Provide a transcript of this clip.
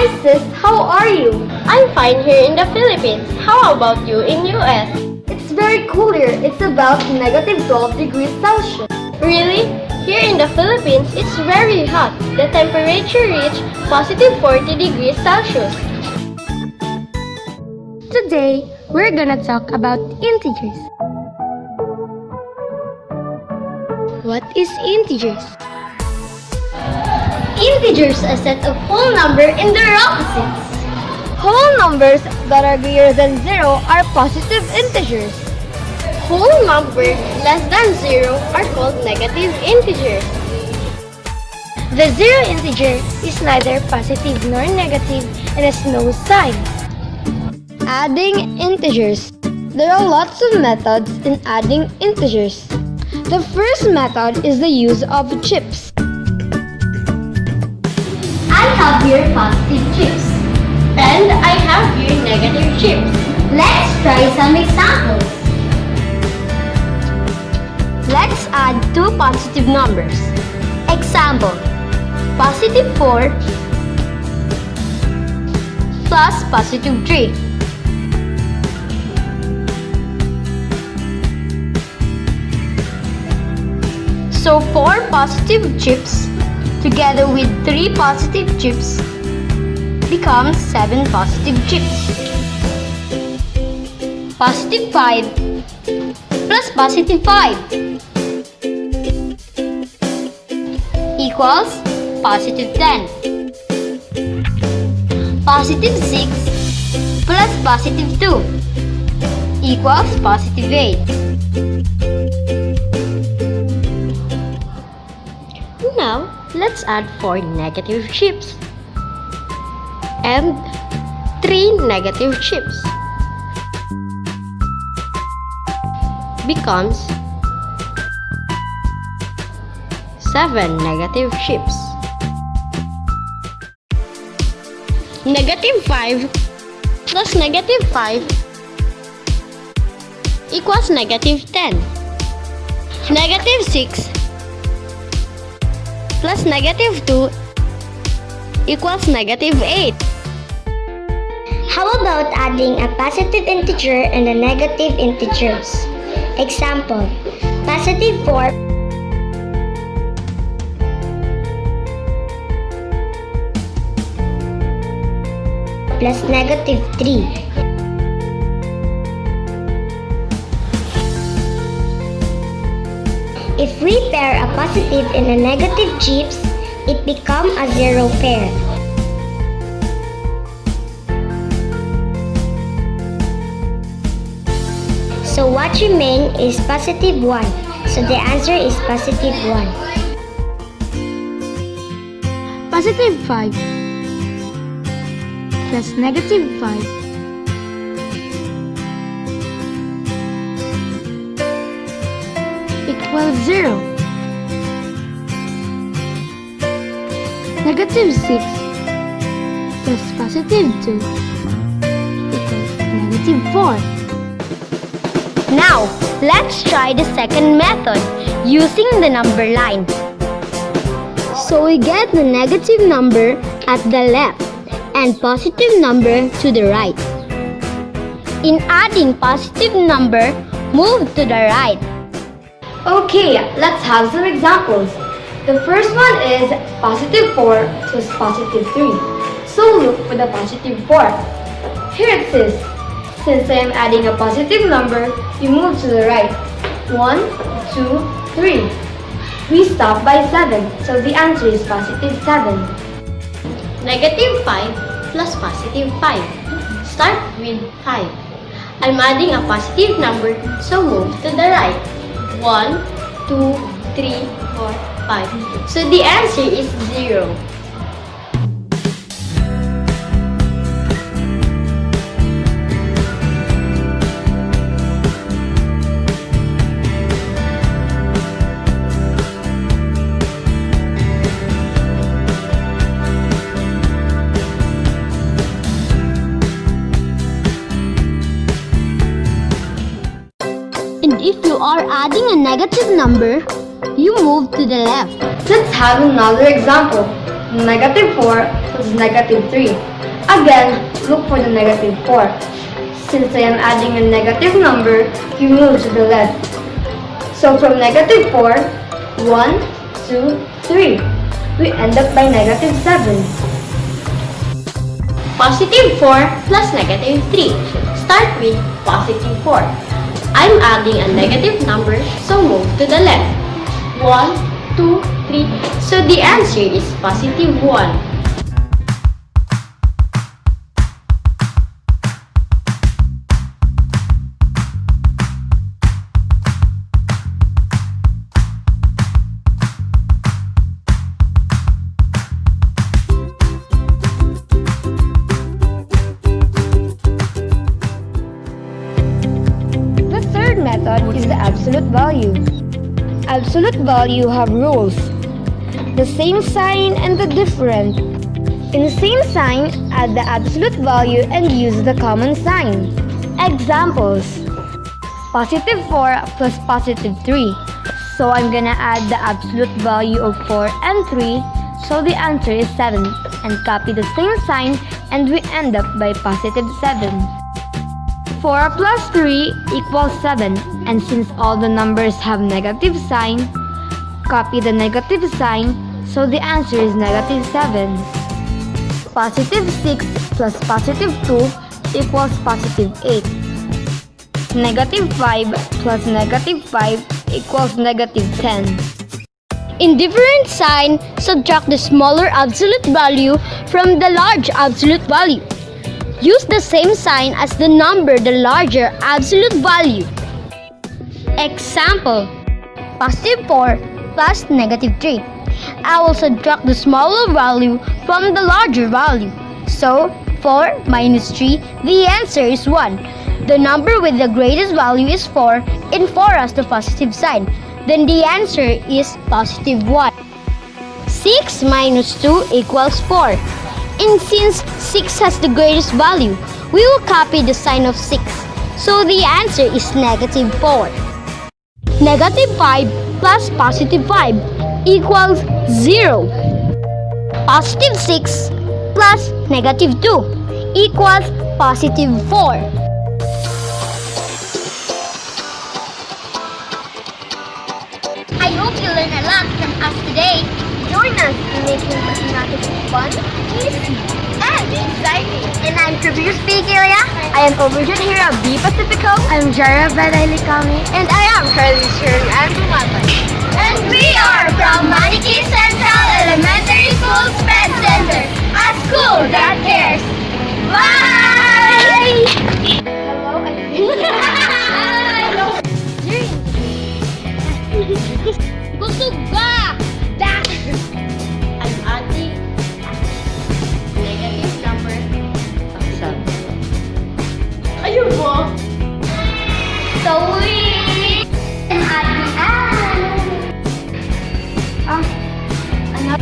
Hi sis, how are you? I'm fine here in the Philippines. How about you in US? It's very cool here. It's about negative 12 degrees Celsius. Really? Here in the Philippines, it's very hot. The temperature reached positive 40 degrees Celsius. Today, we're gonna talk about integers. What is integers? Integers are a set of whole number and their opposites. Whole numbers that are greater than 0 are positive integers. Whole numbers less than 0 are called negative integers. The zero integer is neither positive nor negative and has no sign. Adding integers. There are lots of methods in adding integers. The first method is the use of chips. I have here positive chips. And I have here negative chips. Let's try some examples. Let's add two positive numbers. Example, positive 4 plus positive 3. So 4 positive chips together with 3 positive chips becomes 7 positive chips. Positive 5 plus positive 5 equals positive 10. Positive 6 plus positive 2 equals positive 8. Now, let's add 4 negative chips and 3 negative chips. Becomes 7 negative chips. Negative 5 plus negative 5 equals negative 10. Negative 6 plus negative 2 equals negative 8. How about adding a positive integer and a negative integers? Example, positive 4 plus negative 3. If we pair a positive and a negative chips, it becomes a zero pair. So what remains is positive 1. So the answer is positive 1. Positive 5 plus negative 5 equals 0. Negative 6 plus positive 2 equals negative 4. Now, let's try the second method using the number line. So we get the negative number at the left and positive number to the right. In adding positive number, move to the right. Okay, let's have some examples. The first one is positive 4 plus positive 3. So look for the positive 4. Here it says, since I am adding a positive number, we move to the right. 1, 2, 3. We stop by 7, so the answer is positive 7. Negative 5 plus positive 5. Start with 5. I'm adding a positive number, so move to the right. 1, 2, 3, 4, 5. So the answer is 0. And if you are adding a negative number, you move to the left. Let's have another example. Negative 4 plus negative 3. Again, look for the negative 4. Since I am adding a negative number, you move to the left. So from negative 4, 1, 2, 3. We end up by negative 7. Positive 4 plus negative 3. Start with positive 4. I'm adding a negative number, so move to the left. 1, 2, 3. So the answer is positive 1. The third method is the absolute value. Absolute value have rules. The same sign and the different. In the same sign, add the absolute value and use the common sign. Examples. Positive 4 plus positive 3. So I'm gonna add the absolute value of 4 and 3. So the answer is 7. And copy the same sign and we end up by positive 7. 4 plus 3 equals 7, and since all the numbers have negative sign, copy the negative sign, so the answer is negative 7. Positive 6 plus positive 2 equals positive 8. Negative 5 plus negative 5 equals negative 10. In different sign, subtract the smaller absolute value from the large absolute value. Use the same sign as the number the larger absolute value. Example, positive 4 plus negative 3. I will subtract the smaller value from the larger value. So, 4 minus 3, the answer is 1. The number with the greatest value is 4 and 4 has the positive sign. Then the answer is positive 1. 6 minus 2 equals 4. And since 6 has the greatest value, we will copy the sign of 6. So the answer is negative 4. Negative 5 plus positive 5 equals 0. Positive 6 plus negative 2 equals positive 4. I hope you learned a lot from us today. Join us in making mathematics fun, easy, and exciting. And I'm Tribute Speakeria. I am Overjoyed here at B Pacifico. I'm Jara Badailikami. And I am Carly Shirley Andrew. And we are from Maniki Central Elementary School Sped Center, a school that cares. Bye! Hello. Busog ka! I'm adding negative number. Ayun mo! So we and Ano?